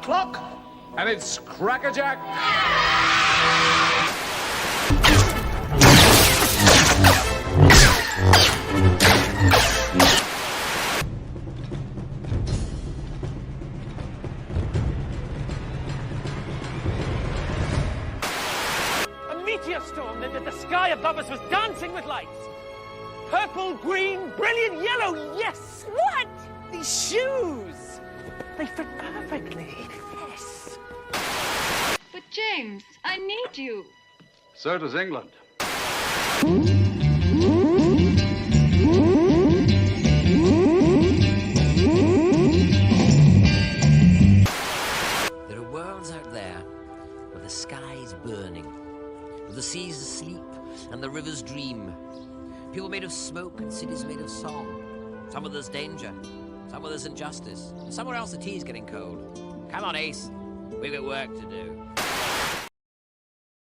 clock, and it's crackerjack. A meteor storm that the sky above us was dancing with lights. Purple, green, brilliant yellow, yes! What? These shoes! They fit perfectly. Yes. But James, I need you. So does England. There are worlds out there where the sky is burning, where the seas asleep and the rivers dream. People made of smoke and cities made of song. Somewhere there's danger, somewhere there's injustice, and somewhere else the tea's getting cold. Come on, Ace, we've got work to do.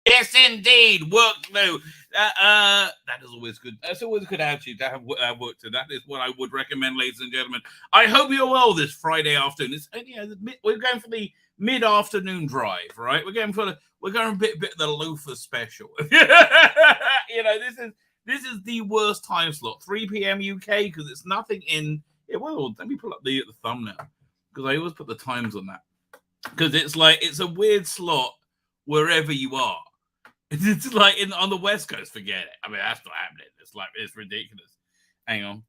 Yes, indeed, work to do. That is always good. That's always a good attitude to have work to do. That is what I would recommend, ladies and gentlemen. I hope you're well this Friday afternoon. It's, we're going for the mid-afternoon drive, right? We're going a bit of the loafer special. This is the worst time slot, 3 p.m. UK, because it's nothing in. Yeah, well, let me pull up the thumbnail, because I always put the times on that, because it's a weird slot wherever you are. It's like on the West Coast, forget it. I mean, that's not happening. It's ridiculous. Hang on.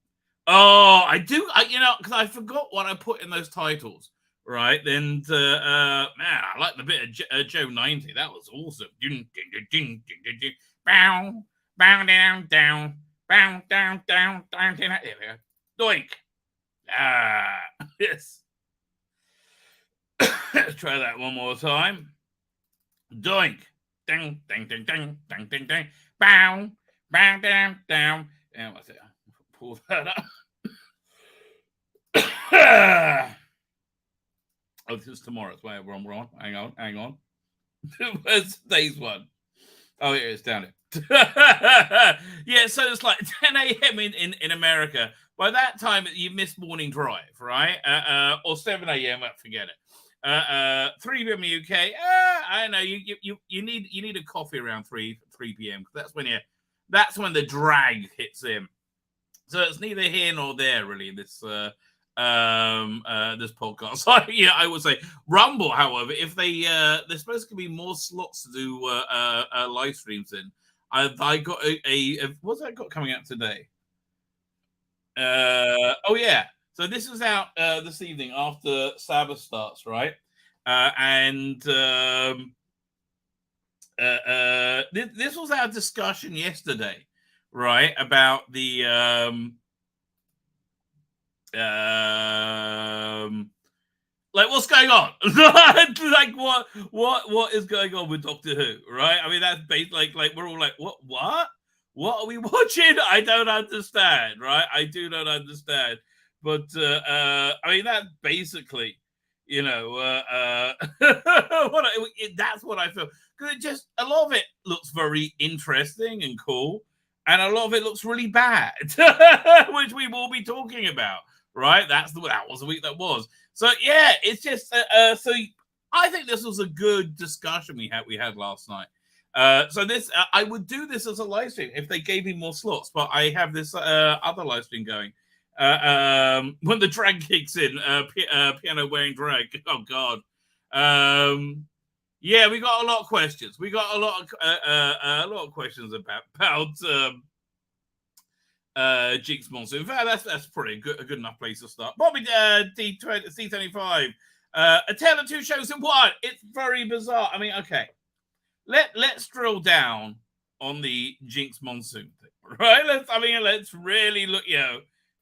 Oh, because I forgot what I put in those titles, right? Then, man, I like the bit of Joe 90. That was awesome. Bow, bow, down, down, bow, down, down, down. There we go. Doink. Yes. Let's try that one more time. Doink. Ding, ding, ding, ding, ding, ding, ding. Bow, bow, down, down. And what's it? Pull that up. Oh, this is tomorrow's. Wait, we're on. Hang on. Where's today's one? Oh, here it is, down it. Yeah, so it's like 10 a.m. in America. By that time, you missed morning drive, right? Or 7 a.m. Forget it. 3 p.m. UK. I don't know. You need a coffee around 3 p.m. That's when the drag hits in. So it's neither here nor there really. This podcast. So, yeah, I would say Rumble. However, if there's supposed to be more slots to do live streams in. I got what's that got coming out today? Oh yeah. So this is out this evening after Sabbath starts, right? This was our discussion yesterday, right? About the like what's going on? Like what is going on with Doctor Who, right? I mean, that's based like we're all like, what are we watching? I don't understand, right? I do not understand. But I mean, that's basically, that's what I feel. Because it just, a lot of it looks very interesting and cool, and a lot of it looks really bad, which we will be talking about, right? That was the week that was. So yeah, it's just so I think this was a good discussion we had last night. So this I would do this as a live stream if they gave me more slots, but I have this other live stream going. When the drag kicks in, piano wearing drag. Oh God. Yeah, we got a lot of questions. We got a lot of questions about Jinx Monster. In fact, that's pretty good, a good enough place to start. Bobby C25. A tale of two shows in one. It's very bizarre. I mean, okay. Let's drill down on the Jinx Monsoon thing, right? Let's really look,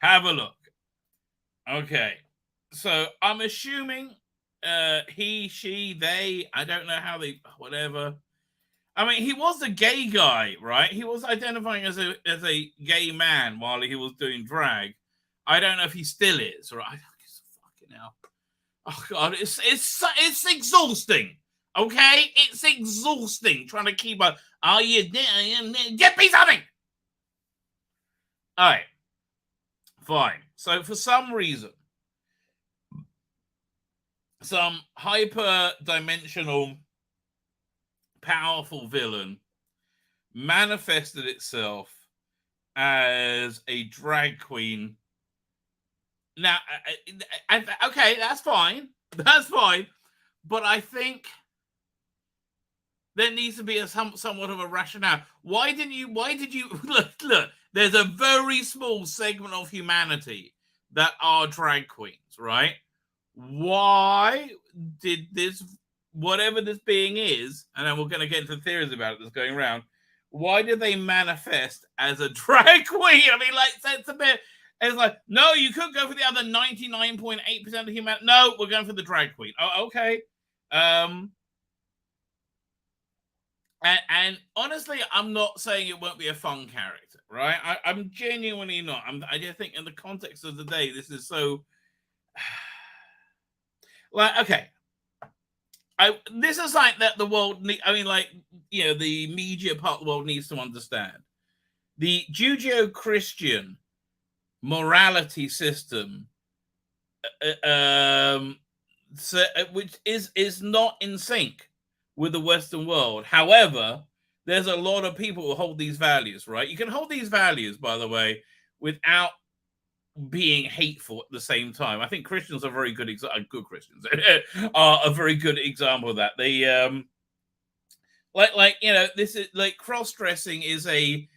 have a look. Okay. So I'm assuming he, she, they, I don't know how they, whatever. I mean, he was a gay guy, right? He was identifying as a gay man while he was doing drag. I don't know if he still is, right? Fucking hell. Oh God, it's exhausting. Okay, it's exhausting trying to keep up. Oh, get me something. All right, fine. So for some reason, some hyper-dimensional, powerful villain manifested itself as a drag queen. Now, okay, that's fine. That's fine. But I think there needs to be somewhat of a rationale. Why did you look, there's a very small segment of humanity that are drag queens, right? Why did this, whatever this being is, and then we're going to get into theories about it that's going around, why did they manifest as a drag queen? I mean, like, it's a bit, it's like, no, you could go for the other 99.8% of humanity. No, we're going for the drag queen. Oh, okay. And honestly, I'm not saying it won't be a fun character, right? I'm genuinely not. I just think in the context of the day, this is so... like, okay. This is like that the world... the media part of the world needs to understand. The Judeo-Christian morality system, which is not in sync with the Western world. However, there's a lot of people who hold these values, right? You can hold these values, by the way, without being hateful at the same time. I think Christians are very good Christians are a very good example of that. They this is like cross-dressing is a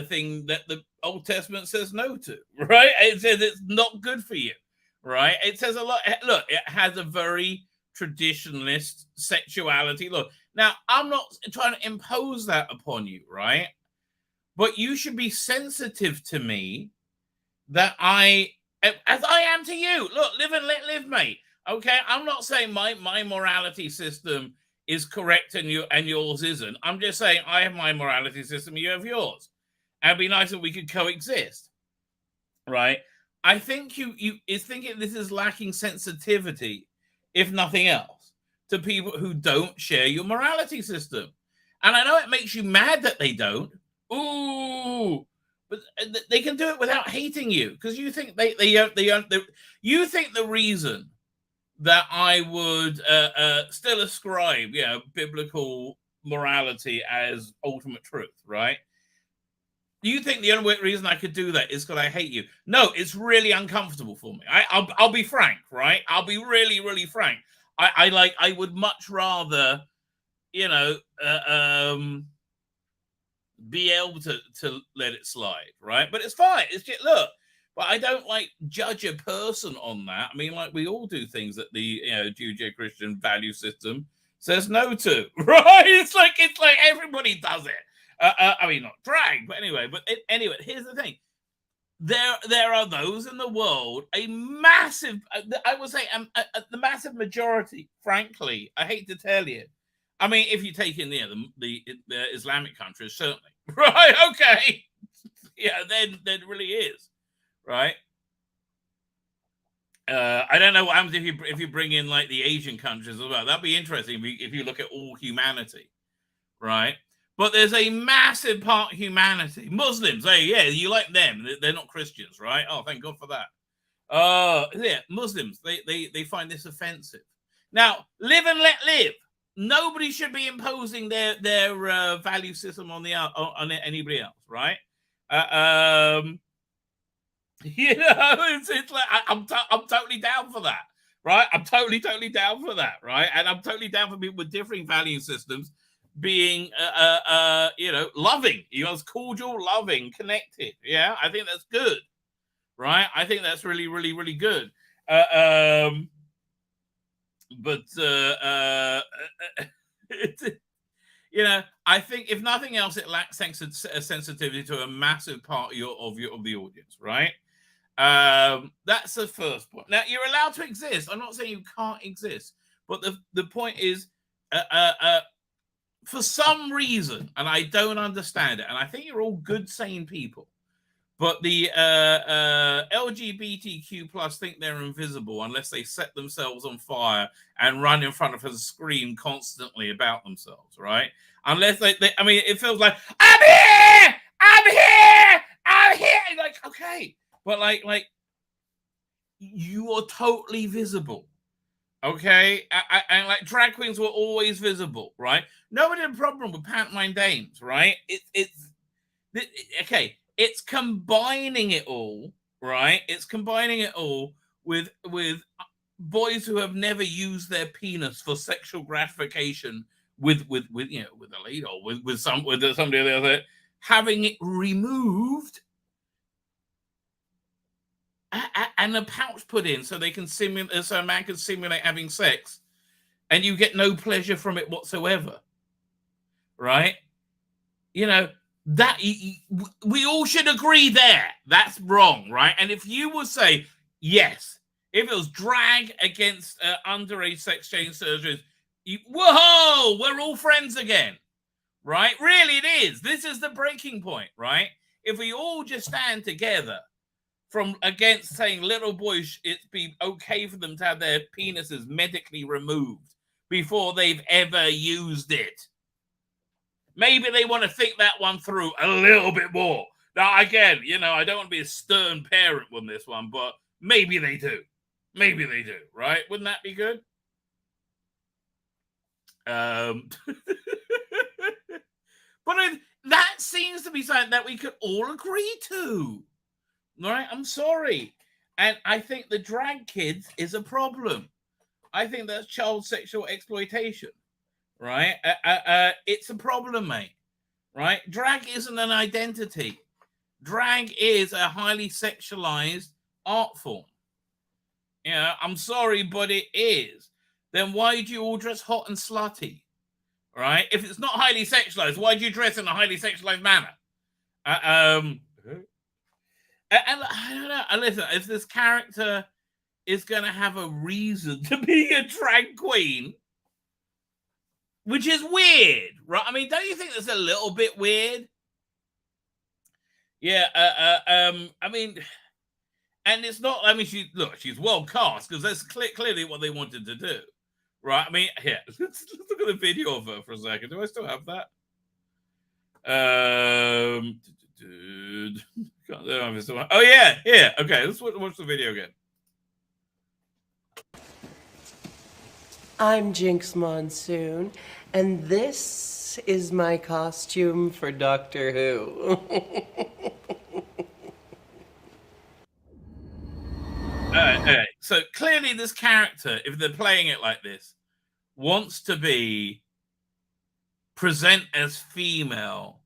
thing that the Old Testament says no to, right? It says it's not good for you, right? It says a lot. Look, it has a very traditionalist sexuality. Look, now I'm not trying to impose that upon you, right? But you should be sensitive to me that as I am to you. Look, live and let live, mate. Okay, I'm not saying my morality system is correct and yours isn't. I'm just saying I have my morality system, you have yours. And it'd be nice if we could coexist, right? I think you is thinking this is lacking sensitivity, if nothing else, to people who don't share your morality system. And I know it makes you mad that they don't. Ooh, but they can do it without hating you, because you think you think the reason that I would still ascribe, biblical morality as ultimate truth, right? Do you think the only reason I could do that is because I hate you? No, it's really uncomfortable for me. I'll be frank, right? I'll be really, really frank. I would much rather, be able to let it slide, right? But it's fine. It's just, look, but I don't judge a person on that. I mean, we all do things that the Judeo-Christian value system says no to, right? It's like everybody does it. I mean, not drag, but anyway. But anyway, here's the thing: there are those in the world, a massive, I would say, the massive majority. Frankly, I hate to tell you. I mean, if you take in the Islamic countries, certainly, right? Okay, yeah, then it really is, right? I don't know what happens if you bring in the Asian countries as well. That'd be interesting if you look at all humanity, right? But there's a massive part of humanity. Muslims, hey, yeah, you like them. They're not Christians, right? Oh, thank God for that. Yeah, Muslims, they find this offensive. Now, live and let live. Nobody should be imposing their value system on anybody else, right? It's like I'm totally down for that, right? I'm totally down for that, right? And I'm totally down for people with differing value systems being loving, cordial, loving, connected. Yeah, I think that's good, right? I think that's really, really, really good. I think if nothing else, it lacks sensitivity to a massive part of the audience, right? That's the first point. Now, you're allowed to exist. I'm not saying you can't exist, but the point is, for some reason, and I don't understand it, and I think you're all good, sane people, but the LGBTQ plus think they're invisible unless they set themselves on fire and run in front of us and scream constantly about themselves, right? Unless I mean, it feels like, I'm here! Like, okay. But like you are totally visible, Okay, and like drag queens were always visible, right? Nobody had a problem with pantomime dames, right? Okay. It's combining it all, right? It's combining it all with boys who have never used their penis for sexual gratification with with a lady or with somebody or the other, having it removed and a pouch put in so they can simulate, so a man can simulate having sex, and you get no pleasure from it whatsoever, right? You know that we all should agree there. That's wrong, right? And if you would say yes, if it was drag against underage sex change surgeries, whoa, we're all friends again, right? Really, it is. This is the breaking point, right? If we all just stand together from against saying little boys, it'd be okay for them to have their penises medically removed before they've ever used it. Maybe they want to think that one through a little bit more. Now, again, I don't want to be a stern parent on this one, but maybe they do. Maybe they do, right? Wouldn't that be good? But that seems to be something that we could all agree to. Right? I'm sorry. And I think the drag kids is a problem. I think that's child sexual exploitation. Right? It's a problem, mate. Right? Drag isn't an identity. Drag is a highly sexualized art form. I'm sorry, but it is. Then why do you all dress hot and slutty? Right? If it's not highly sexualized, why do you dress in a highly sexualized manner? And I don't know. Listen, if this character is going to have a reason to be a drag queen, which is weird, right? I mean, don't you think that's a little bit weird? Yeah. I mean, and it's not. I mean, she's well cast because that's clearly what they wanted to do, right? I mean, here, let's look at the video of her for a second. Do I still have that? Oh yeah. Okay, let's watch the video again. I'm Jinx Monsoon, and this is my costume for Doctor Who. Okay. So clearly this character, if they're playing it like this, wants to present as female,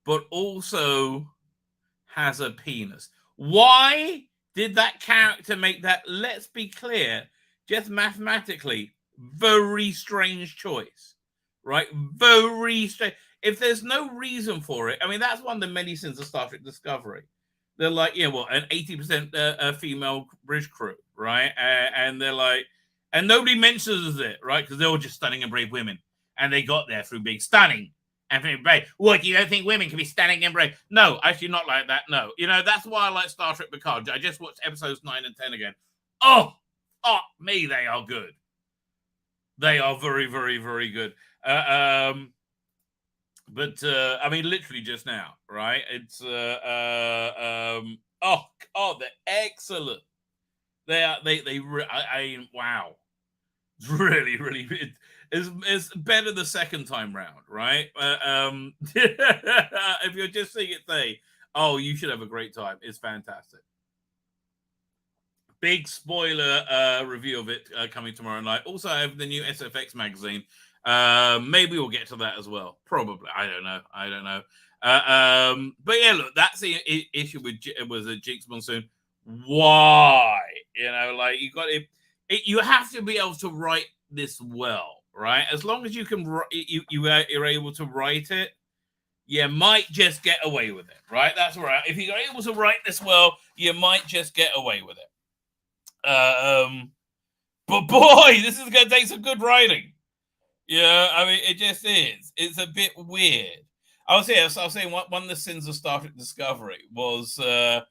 but also has a penis. Why did that character make that, let's be clear, just mathematically, very strange choice, right? Very strange. If there's no reason for it, I mean, that's one of the many sins of Star Trek Discovery. They're like, an 80% female bridge crew, right? And they're like, and nobody mentions it, right? Because they're all just stunning and brave women. And they got there through being stunning and being brave. What, you don't think women can be stunning and brave? No, actually not like that, no. That's why I like Star Trek Picard. I just watched episodes 9 and 10 again. Oh, fuck me, they are good. They are very, very, very good. But I mean, literally just now, right? It's they're excellent. Wow, it's really, really. It's better the second time round, right? If you're just seeing it, you should have a great time. It's fantastic. Big spoiler review of it coming tomorrow night. Also, I have the new SFX magazine. Maybe we'll get to that as well. Probably. I don't know. But yeah, look, that's the issue with Jinx Monsoon. Why? You got it. You have to be able to write this well, right? As long as you can, you're able to write it, you might just get away with it, right? That's right. If you're able to write this well, you might just get away with it. But boy, this is going to take some good writing. Yeah, I mean, it just is. It's a bit weird. I was saying one of the sins of Star Trek Discovery was that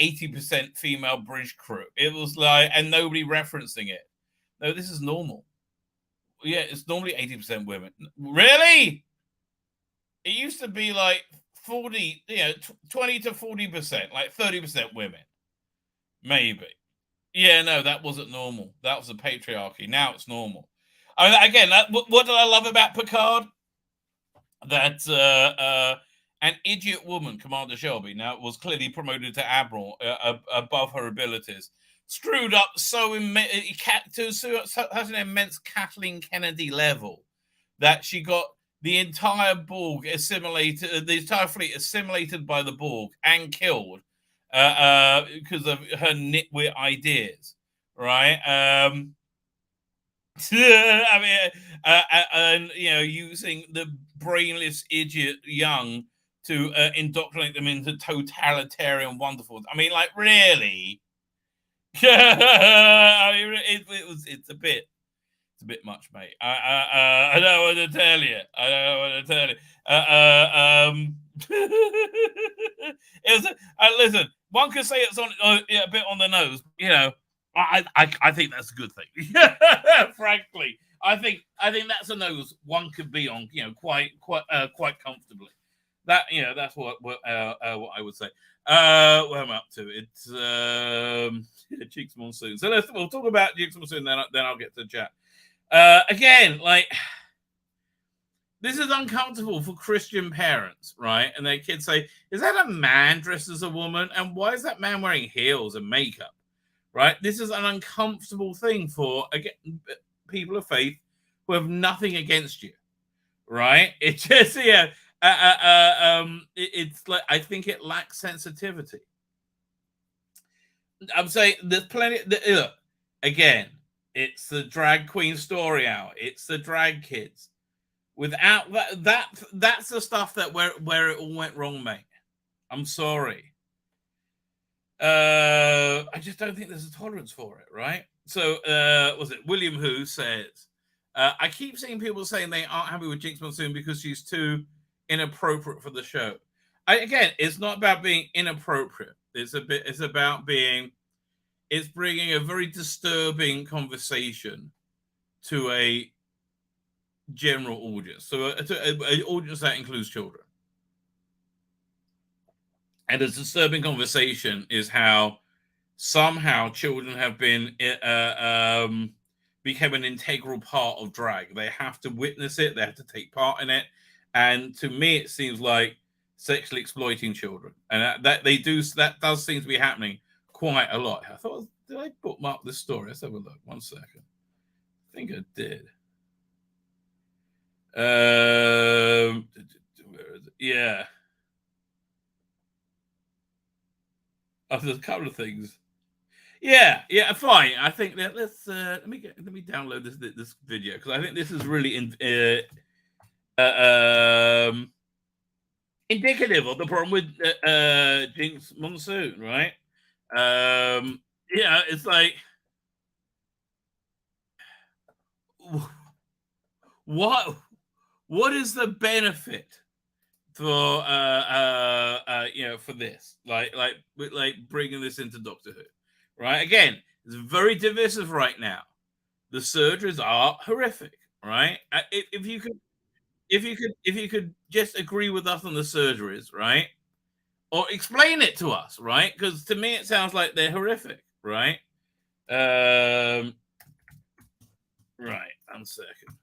80% female bridge crew. It was like, and nobody referencing it. No, this is normal. Yeah, it's normally 80% women. Really? It used to be like 40, 20 to 40%, like 30% women. Maybe. Yeah, no, that wasn't normal. That was a patriarchy. Now it's normal. I mean, again, what did I love about Picard? That an idiot woman, Commander Shelby, now was clearly promoted to admiral above her abilities, screwed up to such an immense Kathleen Kennedy level that she got the entire Borg assimilated, the entire fleet assimilated by the Borg and killed because of her nitwit ideas, right? I mean, and using the brainless idiot young to indoctrinate them into totalitarian wonderful. I mean, like, really? I mean, it's a bit much, mate. I don't want to tell you. I don't want to tell you. It was. Listen, one could say it's on a bit on the nose. I think that's a good thing. Frankly, I think that's a nose one could be on. Quite comfortably. That's what I would say. What am I up to? It's Cheeks Monsoon. So we'll talk about Cheeks Monsoon, then I'll get to the chat. Again, like, this is uncomfortable for Christian parents, right? And their kids say, "Is that a man dressed as a woman? And why is that man wearing heels and makeup?" Right? This is an uncomfortable thing for, again, people of faith who have nothing against you, right? It just it's like, I think it lacks sensitivity. I'm saying there's plenty. Again, it's the drag queen story hour. It's the drag kids. Without that's the stuff that where it all went wrong, mate. I'm sorry. I just don't think there's a tolerance for it, right? So, was it William Who says, I keep seeing people saying they aren't happy with Jinx Monsoon because she's too inappropriate for the show. Again, it's not about being inappropriate. It's bringing a very disturbing conversation to a general audience, so an audience that includes children. And a disturbing conversation is how somehow children have been become an integral part of drag. They have to witness it. They have to take part in it. And to me, it seems like sexually exploiting children, and that does seem to be happening quite a lot. I thought, did I bookmark this story? Let's have a look. 1 second. I think I did. Where is it? Yeah. Oh, there's a couple of things. Yeah, fine. I think that let me download this video, because I think this is really indicative of the problem with Jinx Monsoon, right? It's like, what is the benefit for for this, like bringing this into Doctor Who, right? Again, it's very divisive right now. The surgeries are horrific, right? If you could just agree with us on the surgeries, right, or explain it to us, right? Because to me it sounds like they're horrific, right? Right. 1 second.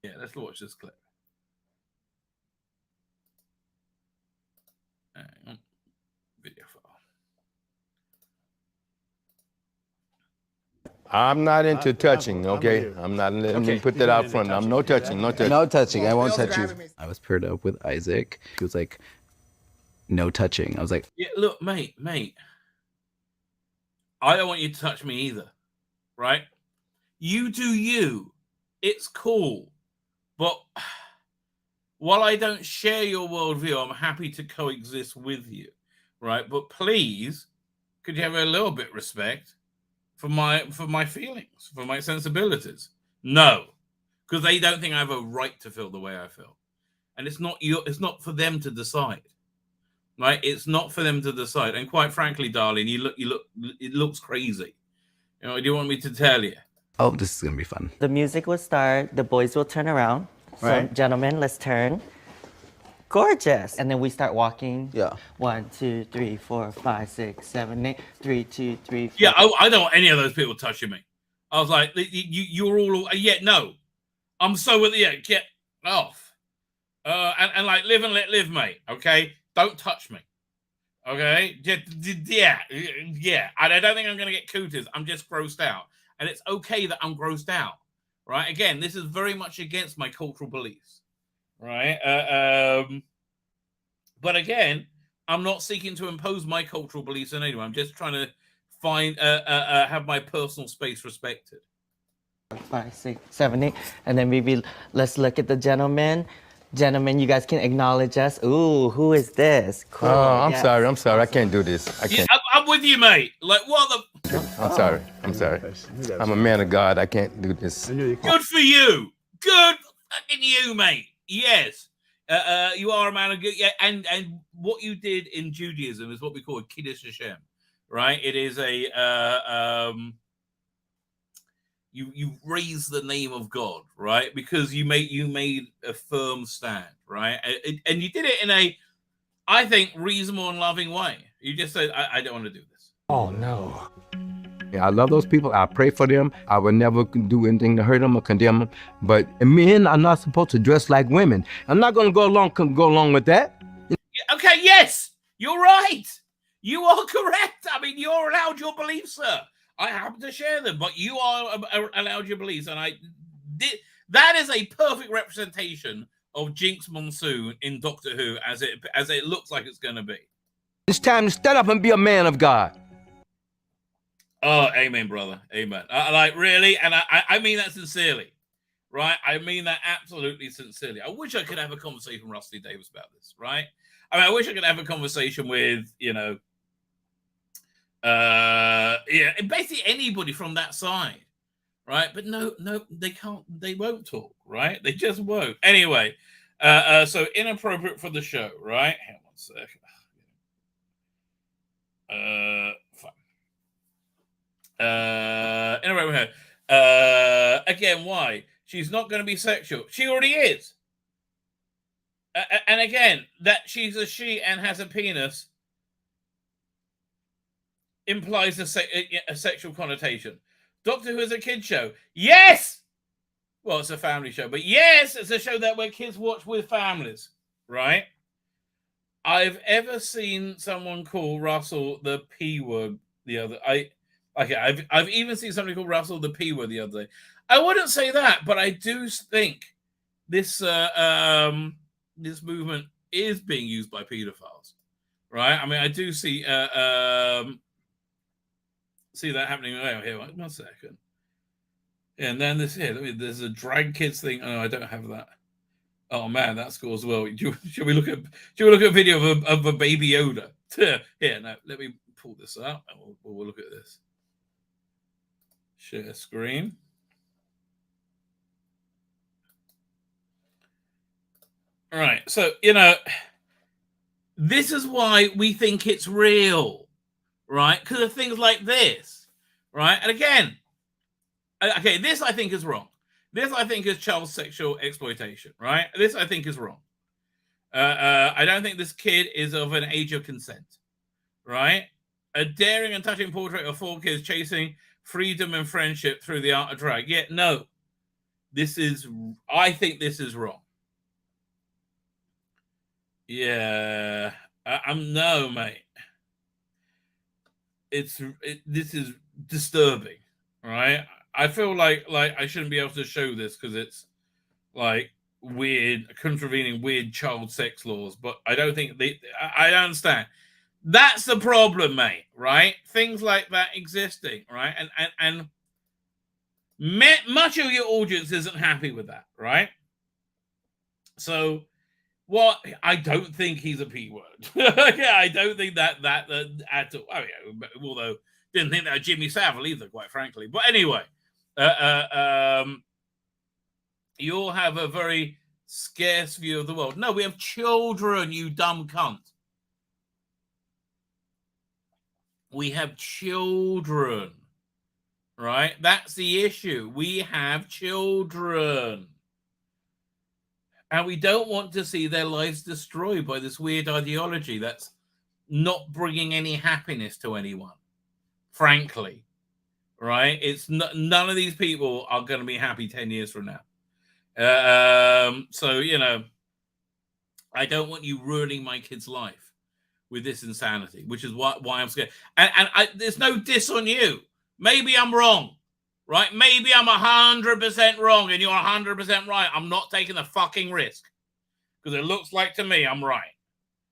Yeah, let's watch this clip. Hang on. Video file. I'm not into touching, okay? I'm not. Let me put that out front. I'm no touching, no touching. No touching. I won't touch you. I was paired up with Isaac. He was like, no touching. I was like, yeah, look, mate. I don't want you to touch me either, right? You do you. It's cool. But while I don't share your worldview, I'm happy to coexist with you, right? But please, could you have a little bit of respect for my feelings, for my sensibilities? No, because they don't think I have a right to feel the way I feel, and it's not for them to decide, right? It's not for them to decide. And quite frankly, darling, it looks crazy. Do you want me to tell you? oh, this is gonna be fun. The music will start, the boys will turn around. So, Right. gentlemen, let's turn. gorgeous. And then we start walking. Yeah. 1, 2, 3, 4, 5, 6, 7, 8. 3, 2, 3, 4. Yeah, I don't want any of those people touching me. I was like, you're all, yeah, no. I'm so with you. Yeah, get off. And like, live and let live, mate. Okay? Don't touch me. Okay? Yeah. And I don't think I'm going to get cooties. I'm just grossed out. And it's okay that I'm grossed out. Right? Again, this is very much against my cultural beliefs. Right? But again, I'm not seeking to impose my cultural beliefs on anyone. I'm just trying to have my personal space respected. 5, 6, 7, 8. And then maybe let's look at the gentleman. Gentlemen, you guys can acknowledge us. Ooh, who is this? Cool. Oh, I'm sorry. I can't do this. I can't. Yeah, I'm with you, mate. Like, what the... I'm sorry. I'm a man of God. I can't do this. Good for you. Good fucking you, mate. Yes. You are a man of good. Yeah, and what you did in Judaism is what we call a Kiddush Hashem, right? It is a... You raise the name of God, right? Because you made a firm stand, right? And you did it in a, I think, reasonable and loving way. You just said, I don't want to do this. Oh, no. Yeah, I love those people. I pray for them. I would never do anything to hurt them or condemn them. But men are not supposed to dress like women. I'm not going to go along with that. Okay, yes, you're right. You are correct. I mean, you're allowed your beliefs, sir. I happen to share them, but you are allowed your beliefs, and that is a perfect representation of Jinx Monsoon in Doctor Who, as it looks like it's going to be. It's time to stand up and be a man of God. Oh, amen, brother, amen. Like really, and I mean that sincerely, right? I mean that absolutely sincerely. I wish I could have a conversation with Rusty Davis about this, right? I mean, I wish I could have a conversation with basically anybody from that side, right? But no, they can't. They won't talk, right? They just won't. Anyway, so inappropriate for the show, right? Hang on one second. Fine. Inappropriate. Again, why? She's not going to be sexual. She already is. And again, that she's a she and has a penis implies a sexual connotation. Doctor Who is a kid show. Yes! Well, it's a family show, but yes, it's a show that where kids watch with families, right? I've ever seen someone call Russell the P word the other. I've even seen somebody call Russell the P word the other day. I wouldn't say that, but I do think this this movement is being used by pedophiles, right? I mean, I do see that happening. Oh, here, 1 second. And then there's a drag kids thing. Oh, I don't have that. Oh man, that's cool as well. Should we look at a video of a baby Yoda? Here, no, let me pull this up and we'll look at this. Share screen. All right, so this is why we think it's real. Right? Because of things like this, right? And again, okay, this I think is wrong. This I think is child sexual exploitation, right? This I think is wrong. I don't think this kid is of an age of consent, right? A daring and touching portrait of 4 kids chasing freedom and friendship through the art of drag. Yeah, no. I think this is wrong. Yeah. No, mate. This is disturbing, right? I feel like I shouldn't be able to show this because it's like weird, contravening weird child sex laws, but I don't think I understand. That's the problem, mate, right? Things like that existing, right? And much of your audience isn't happy with that, right? So I don't think he's a P word. Yeah, I don't think that at all. Oh, yeah, although didn't think that of Jimmy Savile either, quite frankly. But anyway, you all have a very scarce view of the world. No, we have children, you dumb cunt. We have children, right? That's the issue. We have children. And we don't want to see their lives destroyed by this weird ideology that's not bringing any happiness to anyone, frankly. Right? It's none of these people are going to be happy 10 years from now. So, you know, I don't want you ruining my kid's life with this insanity, which is why I'm scared. And there's no diss on you. Maybe I'm wrong, right? Maybe I'm 100% wrong and you're 100% right. I'm not taking the fucking risk because it looks like to me I'm right.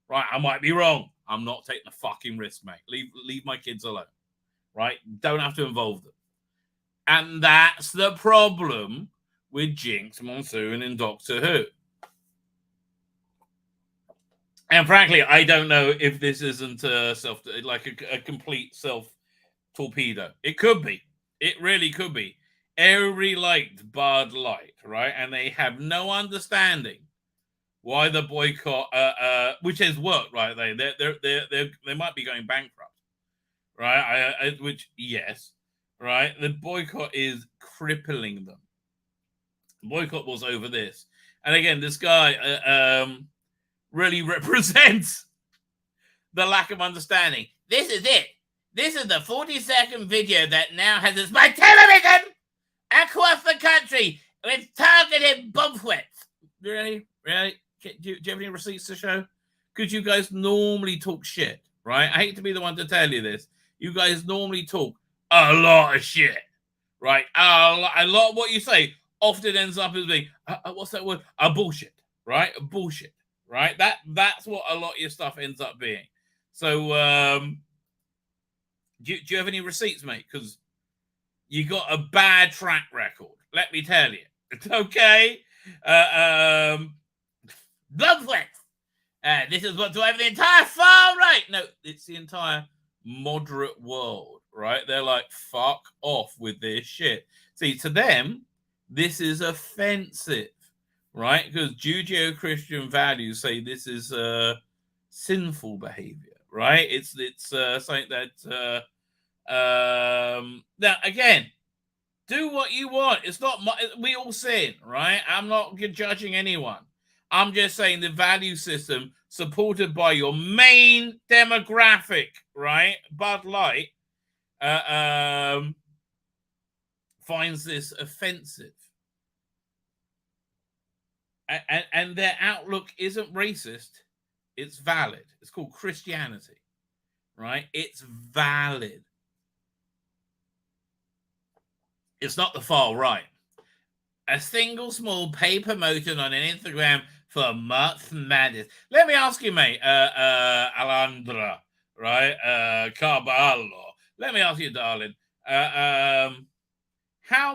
Right? I might be wrong. I'm not taking the fucking risk, mate. Leave my kids alone. Right? Don't have to involve them. And that's the problem with Jinx Monsoon in Doctor Who. And frankly, I don't know if this isn't a complete self-torpedo. It could be. It really could be. Everybody liked Bud Light, right? And they have no understanding why the boycott, which has worked, right? They might be going bankrupt, right? Which, yes, right? The boycott is crippling them. The boycott was over this. And again, this guy really represents the lack of understanding. This is it. This is the 40-second video that now has its my television across the country with targeted bumpwits. Really? Really? Do you have any receipts to show? Because you guys normally talk shit, right? I hate to be the one to tell you this. You guys normally talk a lot of shit, right? A lot of what you say often ends up as being, what's that word? Bullshit, right? Bullshit, right? That's what a lot of your stuff ends up being. So, do you have any receipts, mate? Because you got a bad track record. Let me tell you. It's okay. This is what's over the entire far right. No, it's the entire moderate world, right? They're like, fuck off with this shit. See, to them, this is offensive, right? Because Judeo-Christian values say this is sinful behavior, right? It's something that now again, do what you want. It's not we all sin, right? I'm not judging anyone. I'm just saying the value system supported by your main demographic, right? Bud Light finds this offensive. And their outlook isn't racist. It's valid. It's called Christianity, right? It's valid. It's not the far right. A single small pay promotion on an Instagram for March Madness. Let me ask you, mate, Alandra, right? Carballo. Let me ask you, darling. How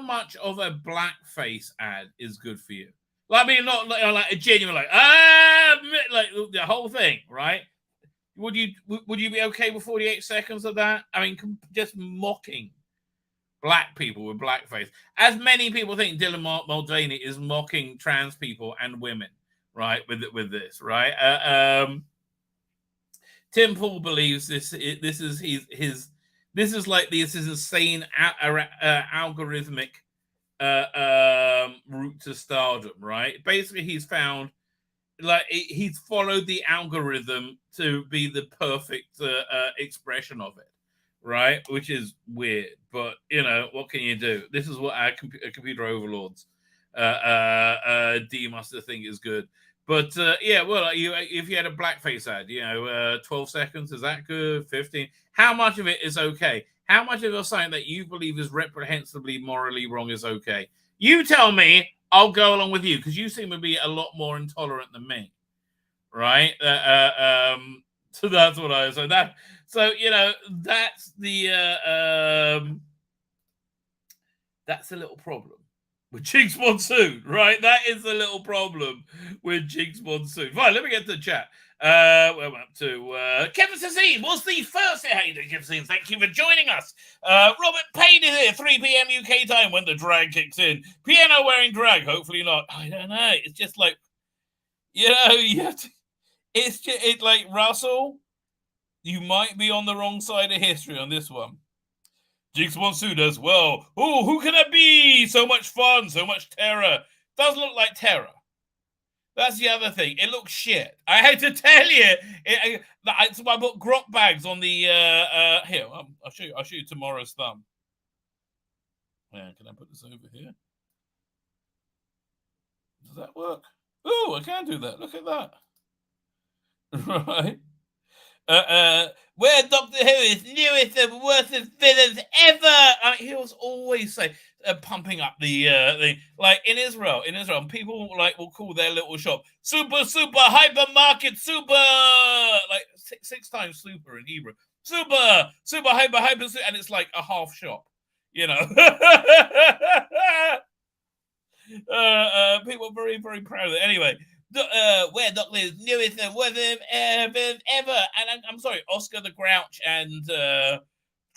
much of a blackface ad is good for you? Like, I mean, not like a genuine, like the whole thing, right? Would you be okay with 48 seconds of that? I mean, just mocking black people with blackface. As many people think Dylan Mulvaney is mocking trans people and women, right? With this, right? Tim Pool believes this is insane algorithmic route to stardom, right? Basically, he's found he's followed the algorithm to be the perfect expression of it, right? Which is weird, but you know, what can you do? This is what our computer overlords deem us to think is good. But yeah, well, if you had a blackface ad, 12 seconds, is that good? 15? How much of it is okay? How much of it is something that you believe is reprehensibly morally wrong is okay? You tell me, I'll go along with you, because you seem to be a lot more intolerant than me, right? So that's what I was saying. So that's the that's a little problem with Jinx Monsoon, right? That is a little problem with Jinx Monsoon. Right, let me get to the chat. We're up to Kevin Sazine. What's the first? How you doing, Kevin Sazine? Thank you for joining us. Robert Payne is here, 3 p.m. UK time when the drag kicks in. Piano wearing drag, hopefully not. I don't know. It's just like, you have to, it's like, Russell, you might be on the wrong side of history on this one. Jinx Monsoon as well. Oh, who can it be? So much fun, so much terror. Does look like terror. That's the other thing. It looks shit. I hate to tell you. So I bought grot bags on the here. I'll show you. I'll show you tomorrow's thumb. Yeah, can I put this over here? Does that work? Oh, I can do that. Look at that. Right. Where Doctor Who is newest and worst villains ever. He was always say pumping up the like in Israel, people like will call their little shop super hypermarket, super like six times super in Hebrew, super hyper, and it's like a half shop, you know. People are very, very proud of it. Anyway, where Doctor is newest and worst ever. And I'm sorry, Oscar the Grouch and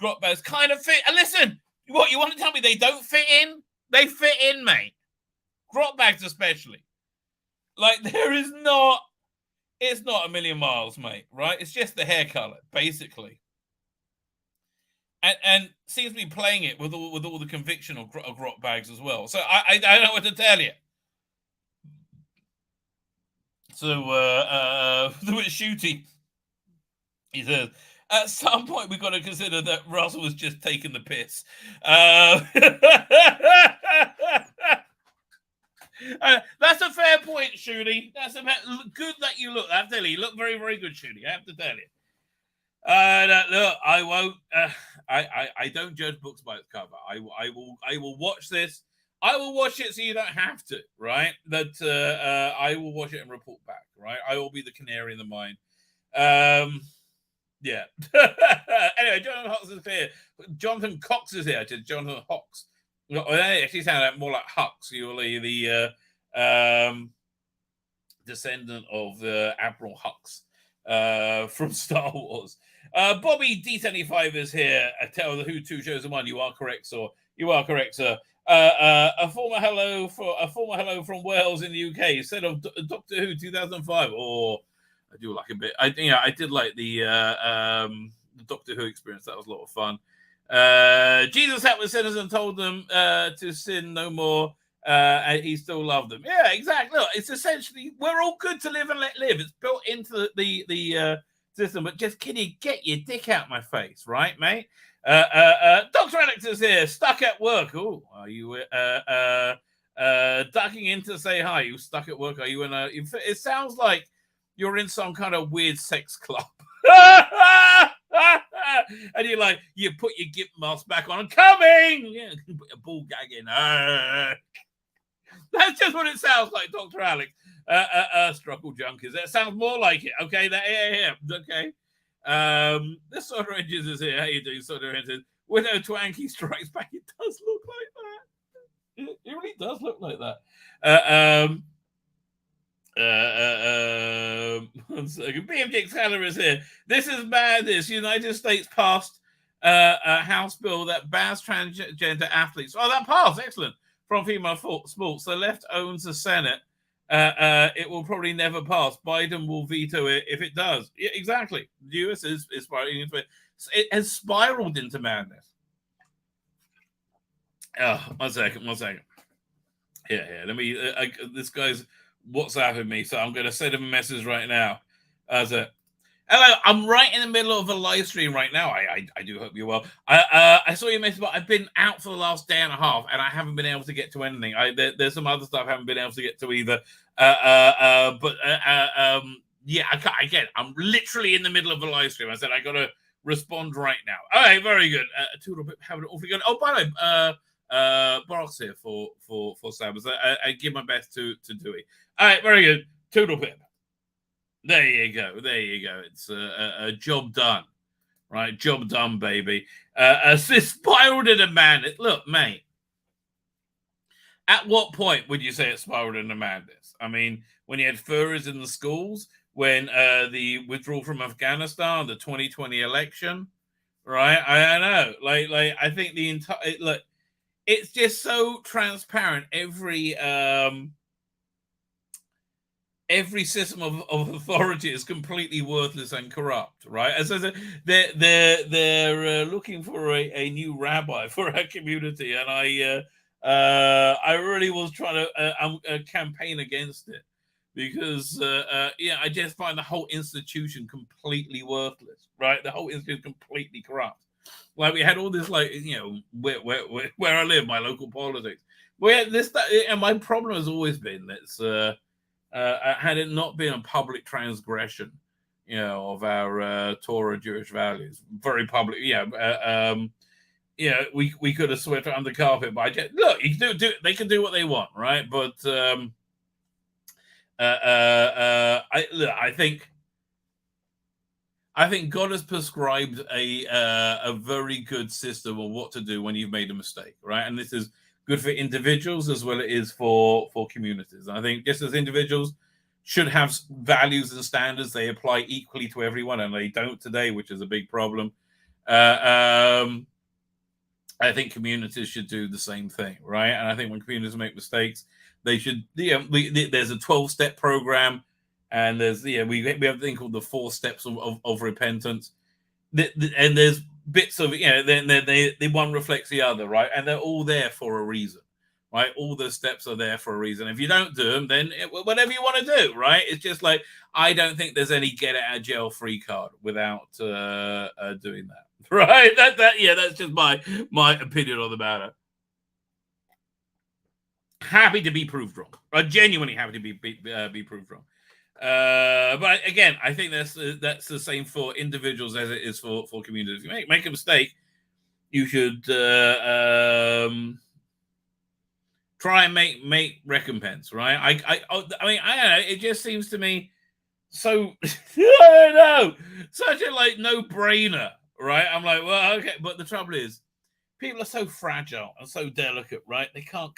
Grotbaz kind of fit. And listen, what you want to tell me they don't fit in? They fit in, mate. Grotbags especially. Like it's not a million miles, mate. Right? It's just the hair color, basically. And seems to be playing it with all the conviction of Grotbags as well. So I don't know what to tell you. So the shooty, he says, at some point we've got to consider that Russell was just taking the piss. That's a fair point, Shooty. That's good that you look. I have to tell you look very, very good, Shooty. I have to tell you. Look, I won't. I don't judge books by its cover. I will watch this. I will watch it so you don't have to, right? That I will watch it and report back, right? I will be the canary in the mine. Yeah. Anyway, Jonathan Hawks is here. Jonathan Cox is here. Jonathan Hawks. No, they actually sound more like Hux. You're the descendant of Admiral Hux from Star Wars. Bobby D75 is here. Tell the Who 2 shows in one. You are correct, sir. You are correct, sir. A former hello from Wales in the UK. Said of Doctor Who 2005. Oh, I do like a bit. I did like the Doctor Who experience. That was a lot of fun. Jesus sat with sinners and told them to sin no more. And he still loved them. Yeah, exactly. Look, it's essentially we're all good to live and let live. It's built into the system. But just can you get your dick out my face, right, mate? Dr. Alex is here, stuck at work. Oh, are you ducking in to say hi? You stuck at work? Are you in a? It sounds like you're in some kind of weird sex club. And you're like, you put your gimp mask back on. I'm coming. Yeah, put your ball gag in. That's just what it sounds like, Dr. Alex. Struggle junkies. That sounds more like it. Okay, yeah. Okay. The Soda Engines is here. How you doing, Soda Engines? Widow Twanky Strikes Back. It does look like that. It really does look like that. 1 second. BMJ Taylor is here. This is madness. United States passed a House bill that bans transgender athletes. Oh, that passed. Excellent. From female sports. The left owns the Senate. It will probably never pass. Biden will veto it if it does. Yeah, exactly. The US is spiraling into it. It has spiraled into madness. Oh, 1 second. Yeah. Let me. This guy's WhatsApping me, so I'm going to send him a message right now. Hello, I'm right in the middle of a live stream right now. I do hope you're well. I saw your message, but I've been out for the last day and a half, and I haven't been able to get to anything. There's some other stuff I haven't been able to get to either. Yeah, again, I'm literally in the middle of a live stream. I said I got to respond right now. All right, very good. Have it all figured. Oh, by the way, Boros here for Sabbath. I give my best to Dewey. All right, very good. Toodle pip. There you go. It's a job done, right? Job done, baby. This spiraled into madness. Look, mate. At what point would you say it spiraled into madness? I mean, when you had furries in the schools, when the withdrawal from Afghanistan, the 2020 election, right? I know. Like I think the entire look. It's just so transparent. Every system of authority is completely worthless and corrupt, right? As I said, they're looking for a new rabbi for our community, and I really was trying to campaign against it because I just find the whole institution completely worthless, right? The whole institution completely corrupt. Like we had all this, like, where I live, my local politics. And my problem has always been that had it not been a public transgression, of our Torah Jewish values, very public, we could have swept it under the carpet. But look, you can do they can do what they want, right? But I think God has prescribed a very good system of what to do when you've made a mistake, right? And this is good for individuals as well as it is for communities. And I think just as individuals should have values and standards, they apply equally to everyone, and they don't today, which is a big problem. I think communities should do the same thing, right? And I think when communities make mistakes, they should. There's a 12-step program, and there's we have a thing called the 4 steps of repentance, and there's bits of then one reflects the other, right? And they're all there for a reason, right? All the steps are there for a reason. If you don't do them, then whatever you want to do, right? It's just like, I don't think there's any get out of jail free card without doing that, right? That's just my opinion on the matter. Happy to be proved wrong. I'm genuinely happy to be proved wrong. But again, I think that's the same for individuals as it is for communities. If you make a mistake, you should try and make recompense, right? I mean, I don't know. It just seems to me so I don't know, such a no-brainer, right? I'm like, well, okay, but the trouble is, people are so fragile and so delicate, right? They can't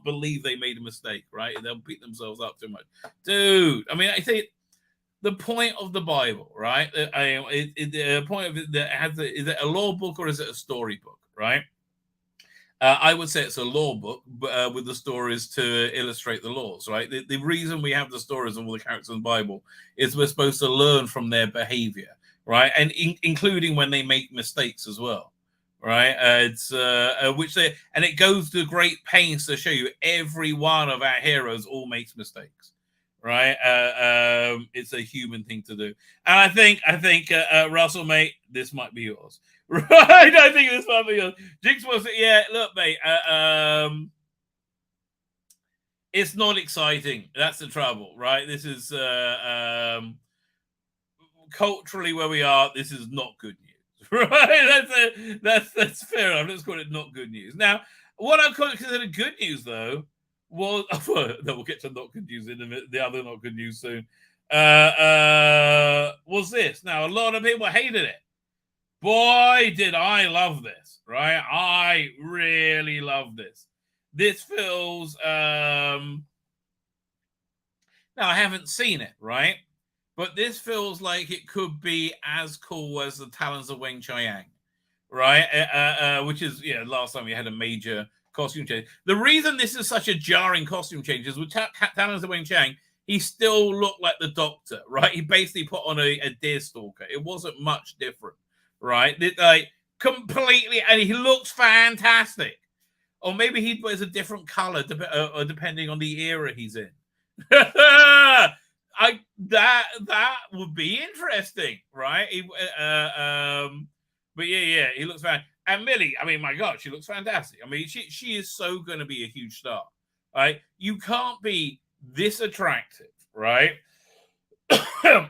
believe they made a mistake, right? They'll beat themselves up too much, dude. I mean, I think the point of the Bible, right? The point of it is it a law book or is it a storybook, right? I would say it's a law book, but with the stories to illustrate the laws, right? The reason we have the stories of all the characters in the Bible is we're supposed to learn from their behavior, right? And including when they make mistakes as well. Right, it's and it goes to great pains to show you every one of our heroes all makes mistakes, right? It's a human thing to do, and I think Russell, mate, this might be yours, right? I think this might be yours. Jinx was, look, mate, it's not exciting. That's the trouble, right? This is culturally where we are. This is not good news. Right, that's fair enough. Let's call it not good news. Now, what I consider good news, though, was we'll get to not good news in the other not good news soon. Was this? Now, a lot of people hated it. Boy, did I love this! Right, I really love this. This feels. Now, I haven't seen it, right? But this feels like it could be as cool as the Talons of Weng Chiang, right? Which is, last time we had a major costume change. The reason this is such a jarring costume change is with Talons of Weng Chiang, he still looked like the Doctor, right? He basically put on a deerstalker. It wasn't much different, right? Completely, and he looks fantastic. Or maybe he wears a different color depending on the era he's in. That would be interesting, right? But he looks fine. And Millie, I mean, my God, she looks fantastic. I mean, she is so going to be a huge star, right? You can't be this attractive, right?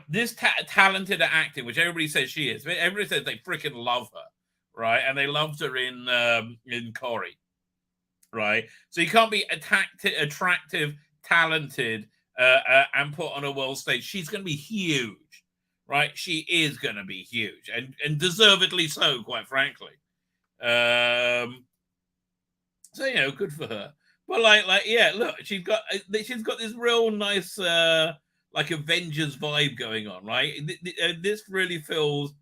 This talented at acting, which everybody says she is. Everybody says they freaking love her, right? And they loved her in Corrie, right? So you can't be attractive, talented, and put on a world stage. She's going to be huge, right? She is going to be huge, and deservedly so, quite frankly. So good for her. But look, she's got this real nice Avengers vibe going on, right? This really feels.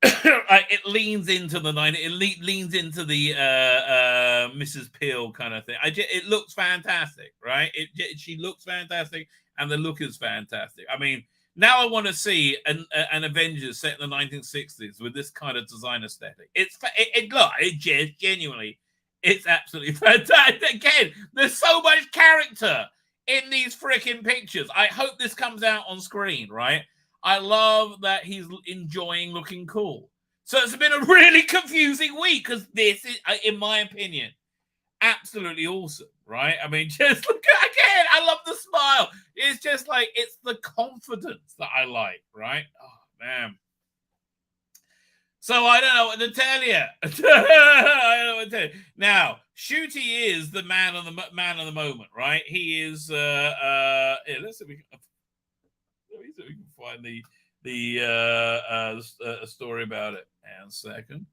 It leans into the it leans into the Mrs. Peel kind of thing. It looks fantastic, right? She looks fantastic, and the look is fantastic. I mean, now I want to see an Avengers set in the 1960s with this kind of design aesthetic. Genuinely, it's absolutely fantastic. Again, there's so much character in these freaking pictures. I hope this comes out on screen, right? I love that he's enjoying looking cool. So it's been a really confusing week because this is, in my opinion, absolutely awesome, right? I mean, just look at again. I love the smile. It's just like, it's the confidence that I like, right? Oh, man. So I don't know what to tell you. I don't know what to tell you. Now, Shooty is the man of the moment, right? He is. Here, let's see if we can find the story about it. And second,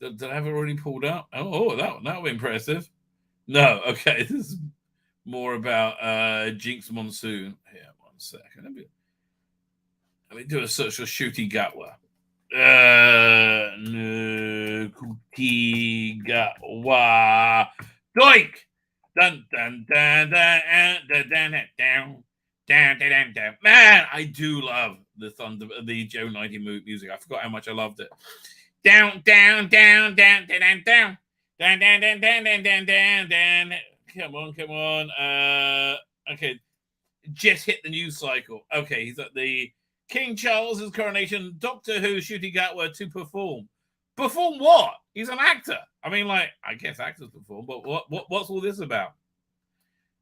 did I have it already pulled up? Oh, that would be impressive. No, okay. This is more about Jinx Monsoon. Here, 1 second. Let me do a search for Shooty Gatwa. Kuti Gatwa. Doink! Dun dun dun dun dun dun down. Man, I do love the Joe 90 music. I forgot how much I loved it. Down, down, down, down, down, down, down, down, down, down, down, down, down, down. Come on. Okay, just hit the news cycle. Okay, he's at the King Charles's coronation. Doctor Who Shooty Gatwa to perform. Perform what? He's an actor. I mean, like, I guess actors perform, but what's all this about?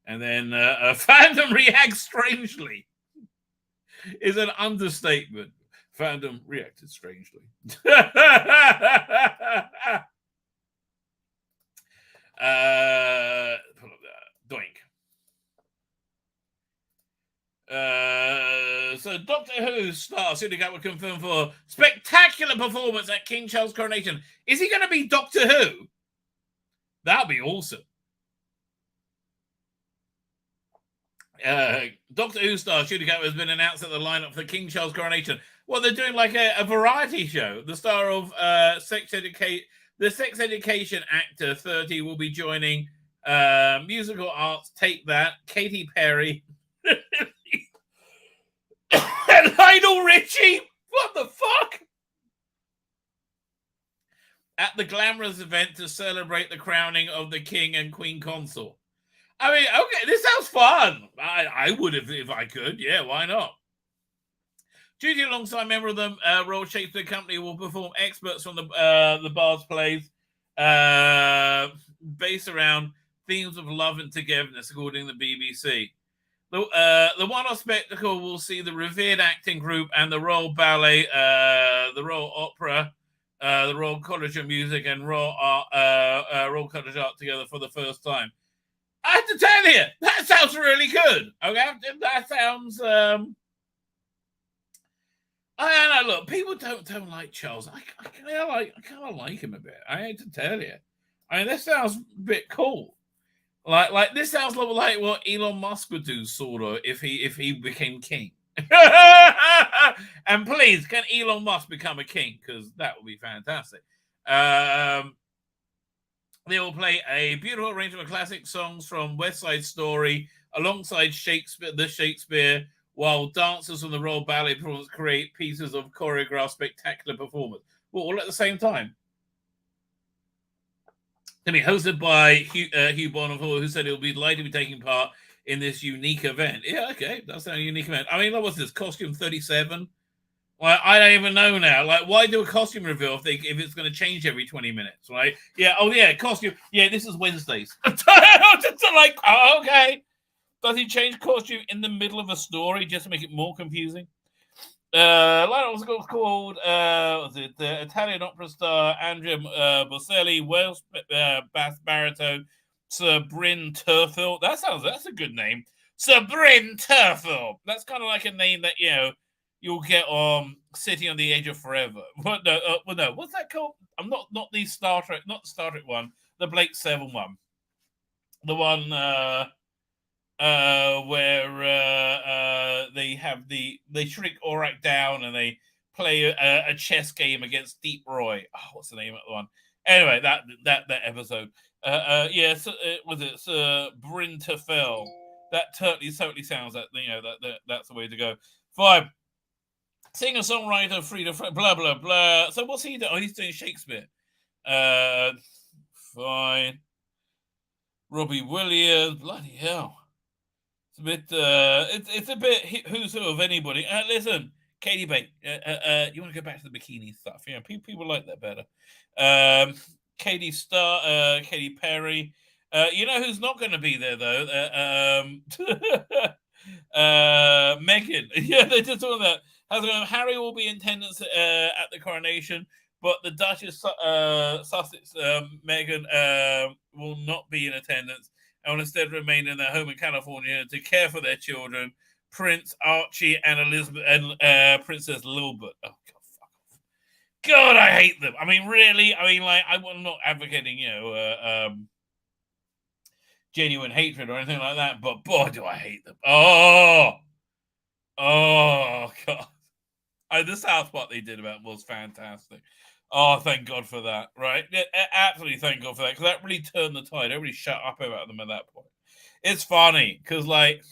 And then fandom reacts strangely is an understatement. Fandom reacted strangely. Doink. So Doctor Who star Shooty Gatwa confirmed for spectacular performance at King Charles' coronation. Is he going to be Doctor Who? That'd be awesome. Doctor Who star Shooty Gatwa has been announced at the lineup for King Charles' coronation. Well, they're doing like a variety show. The star of the Sex Education actor 30 will be joining musical arts Take That, Katy Perry, and Lionel Richie. What the fuck? At the glamorous event to celebrate the crowning of the King and Queen Consort. I mean, okay, this sounds fun. I would if I could. Yeah, why not? Duty alongside member of the Royal Shakespeare Company will perform experts from the Bard's plays based around themes of love and togetherness, according to the BBC. The one-off spectacle will see the revered acting group and the Royal Ballet, the Royal Opera, the Royal College of Music, and Royal College Art together for the first time. I have to tell you, that sounds really good. Okay, that sounds. I don't know. Look, people don't like Charles. I kind of like him a bit. I hate to tell you. I mean, this sounds a bit cool. Like this sounds like what Elon Musk would do, sort of, if he became king. And please, can Elon Musk become a king? Because that would be fantastic. They will play a beautiful arrangement of classic songs from West Side Story alongside Shakespeare, while dancers from the Royal Ballet performance create pieces of choreographed spectacular performance. Well, all at the same time. To be hosted by Hugh Bonneville, who said he'll be delighted to be taking part in this unique event. Yeah, okay, that's a unique event. I mean, what's this, costume 37? Well, I don't even know now. Like, why do a costume reveal if it's going to change every 20 minutes, right? Yeah, oh yeah, costume. Yeah, this is Wednesdays. Like, oh, okay. Does he change costume in the middle of a story just to make it more confusing? Like it was called, Italian opera star Andrea Bocelli, Welsh bass baritone Sir Bryn Terfel. That's a good name. Sir Bryn Terfel. That's kind of like a name that, you'll get City on the Edge of Forever. But no, what's that called? I'm not the Star Trek, not the Star Trek one, the Blake 7 one. The one where they shrink Aurak down and they play a chess game against Deep Roy. Oh, what's the name of the one? Anyway, that episode. Was it Sir Bryn Terfel? That totally sounds like that's the way to go. 5. Singer-songwriter Frida, blah, blah, blah. So what's he doing? Oh, he's doing Shakespeare. Fine. Robbie Williams, bloody hell. It's a bit who's who of anybody. Listen, Katie Bates, you want to go back to the bikini stuff? Yeah, people like that better. Katie Starr, Katy Perry. You know who's not going to be there though? Meghan. Yeah, they just talking that. Harry will be in attendance at the coronation, but the Duchess Sussex, Meghan, will not be in attendance and will instead remain in their home in California to care for their children, Prince Archie and Elizabeth and Princess Lilibet. Oh God, fuck off! God, I hate them. I mean, really. I mean, like, I'm not advocating, genuine hatred or anything like that, but boy, do I hate them. Oh God. The South Park they did about was fantastic. Oh, thank God for that, right? Absolutely thank God for that, because that really turned the tide. Everybody shut up about them at that point. It's funny, because, like,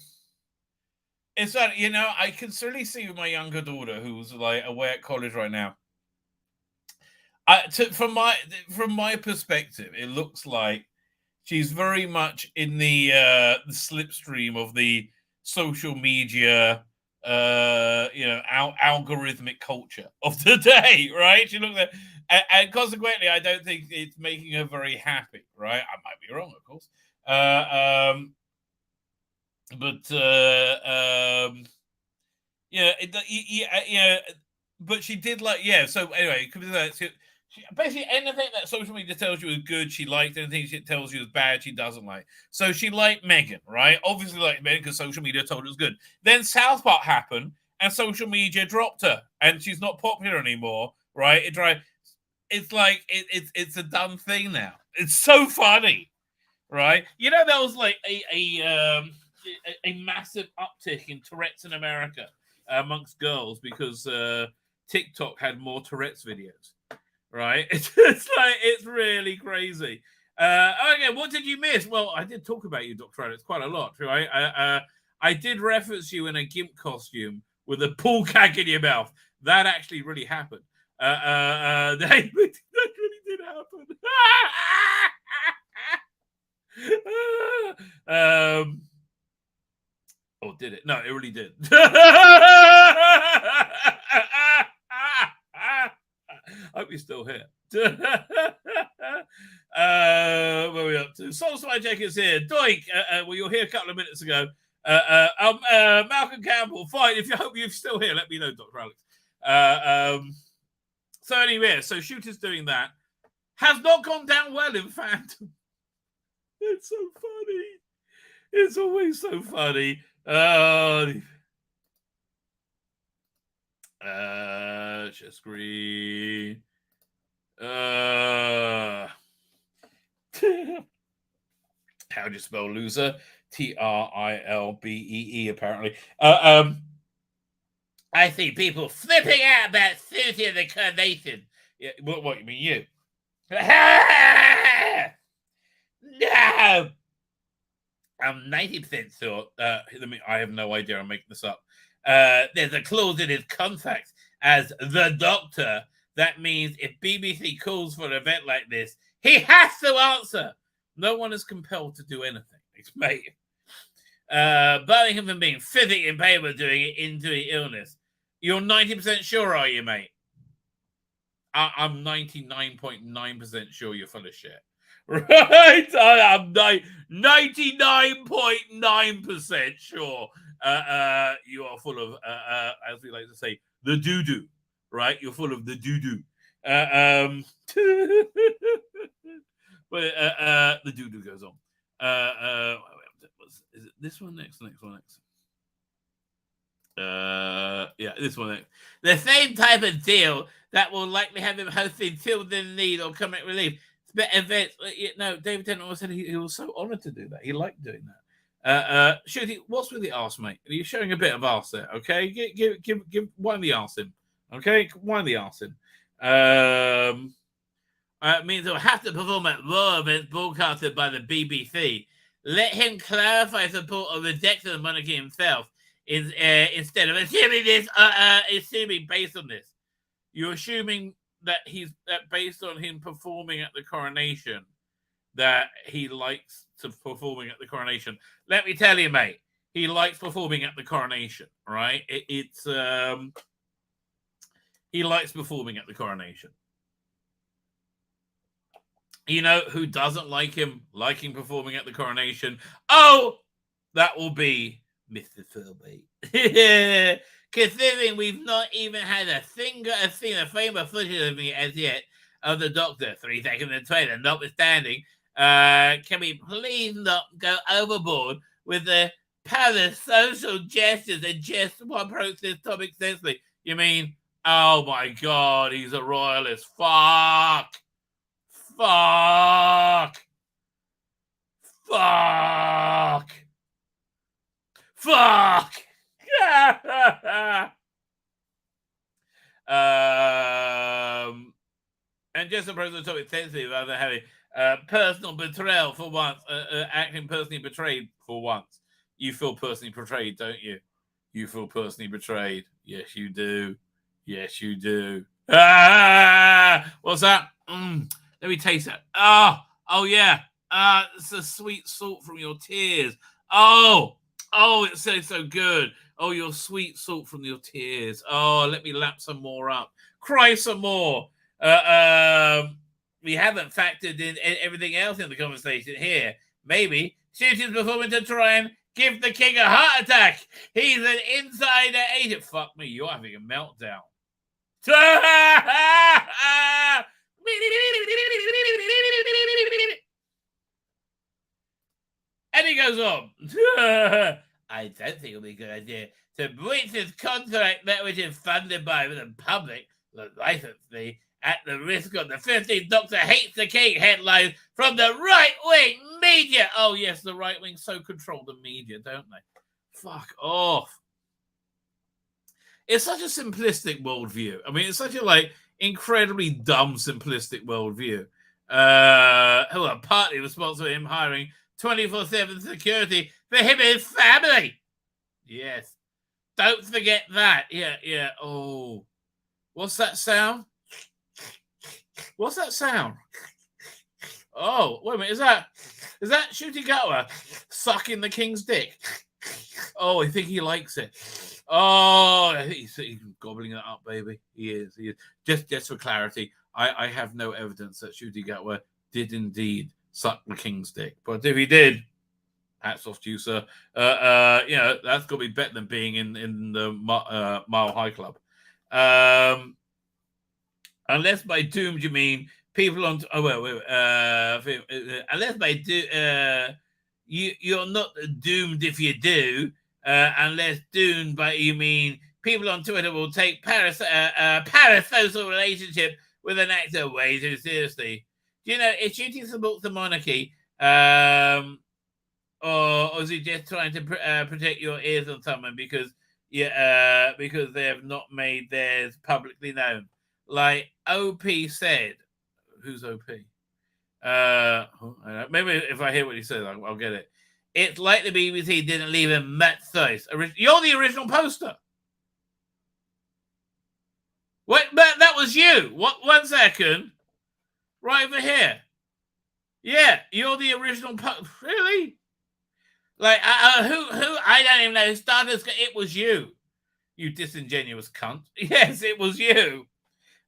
it's that, I can certainly see with my younger daughter, who's, like, away at college right now. From my perspective, it looks like she's very much in the slipstream of the social media, algorithmic culture of the day, right? She looks at, and consequently, I don't think it's making her very happy, right? I might be wrong, of course, but she did So anyway, basically anything that social media tells you is good, she liked. Anything she tells you is bad, she doesn't like. So she liked Meghan, right? Obviously liked Meghan because social media told her it was good. Then South Park happened, and social media dropped her, and she's not popular anymore, right? It's like it's a done thing now. It's so funny, right? There was like a massive uptick in Tourette's in America amongst girls because TikTok had more Tourette's videos. Right, it's really crazy. Okay, what did you miss? Well, I did talk about you, Dr. Alex, quite a lot. Right, I did reference you in a gimp costume with a pool gag in your mouth. That actually really happened. That really did happen. Oh, did it? No, it really did. I hope you're still here. Where are we up to? Soul Spy Jack is here. Doink, well, you were here a couple of minutes ago. Malcolm Campbell, fine. If you hope you're still here, let me know, Dr. Alex. So anyway, so Shooter's doing that. Has not gone down well in Phantom. It's so funny. It's always so funny. Share screen. How do you spell loser? Trilbee, apparently. I see people flipping out about Susie and the Carnation. Yeah, what you mean, you? No! I'm 90% sure. I have no idea. I'm making this up. There's a clause in his contract as the doctor. That means if BBC calls for an event like this, he has to answer. No one is compelled to do anything. Mate. Barring him from being physically impaired with doing it into the illness. You're 90% sure, are you, mate? I'm 99.9% sure you're full of shit. Right? I'm 99.9% sure you are full of, as we like to say, the doo-doo. Right? You're full of the doo-doo. But the doo-doo goes on. Is it this one next? Next one next. Yeah, this one next. The same type of deal that will likely have him hosting Children in Need or Comic Relief events. No, David Tennant always said he was so honored to do that. He liked doing that. Shooty, what's with the arse, mate? You're showing a bit of arse there, okay? Give wind the arse in, okay? Wind the arse in. Means he'll have to perform at Raw events broadcasted by the BBC. Let him clarify support or rejection of the monarchy himself instead of assuming based on this. You're assuming that based on him performing at the coronation, that he likes to performing at the coronation. Let me tell you, mate, He likes performing at the coronation, right? He likes performing at the coronation. You know who doesn't like him liking performing at the coronation? Oh, that will be Mr. Philby. Considering we've not even had a frame of footage of me as yet of the Doctor, 3 seconds in the trailer, notwithstanding, can we please not go overboard with the parasocial gestures and just approach this topic sensibly? You mean, oh my God, he's a royalist. Fuck. And just approach the topic sensitive rather than having personal betrayal for once, acting personally betrayed for once. You feel personally betrayed, don't you? You feel personally betrayed. Yes, you do. Yes, you do. What's that? Let me taste that. Oh yeah. It's the sweet salt from your tears. Oh, it tastes so good. Oh, your sweet salt from your tears. Oh, let me lap some more up. Cry some more. We haven't factored in everything else in the conversation here. Maybe Shooty's performing to try and give the king a heart attack. He's an insider agent. Fuck me, you're having a meltdown. And he goes on. I don't think it'll be a good idea to breach his contract, that which is funded by the public, the license fee, at the risk of the 15th Doctor hates the king headlines from the right-wing media. Oh, yes, the right wing so control the media, don't they? Fuck off. It's such a simplistic worldview. I mean, it's such a, incredibly dumb, simplistic worldview. Who are partly responsible for him hiring 24/7 security for him and his family. Yes. Don't forget that. Yeah. Oh. What's that sound? What's that sound? Oh, wait a minute. Is that Shooty Gatwa sucking the king's dick? Oh, I think he likes it. Oh, I think he's gobbling it up, baby. He is. Just for clarity, I have no evidence that Shooty Gatwa did indeed suck the king's dick. But if he did, hats off to you, sir. That's got to be better than being in the Mile High Club. Unless by doomed you mean people on. Unless by you're not doomed if you do. Unless doomed by you mean people on Twitter will take parasocial relationship with an actor way too seriously. Do you know if Shooty supports the monarchy, or is he just trying to protect your ears on someone because they have not made theirs publicly known? Like OP said, who's OP? Maybe if I hear what he says, I'll get it. It's like the BBC didn't leave him Matt Thies. You're the original poster. Wait, but that was you. What? 1 second. Right over here. Yeah, you're the original really? Who? I don't even know. Starters. It was you. You disingenuous cunt. Yes, it was you.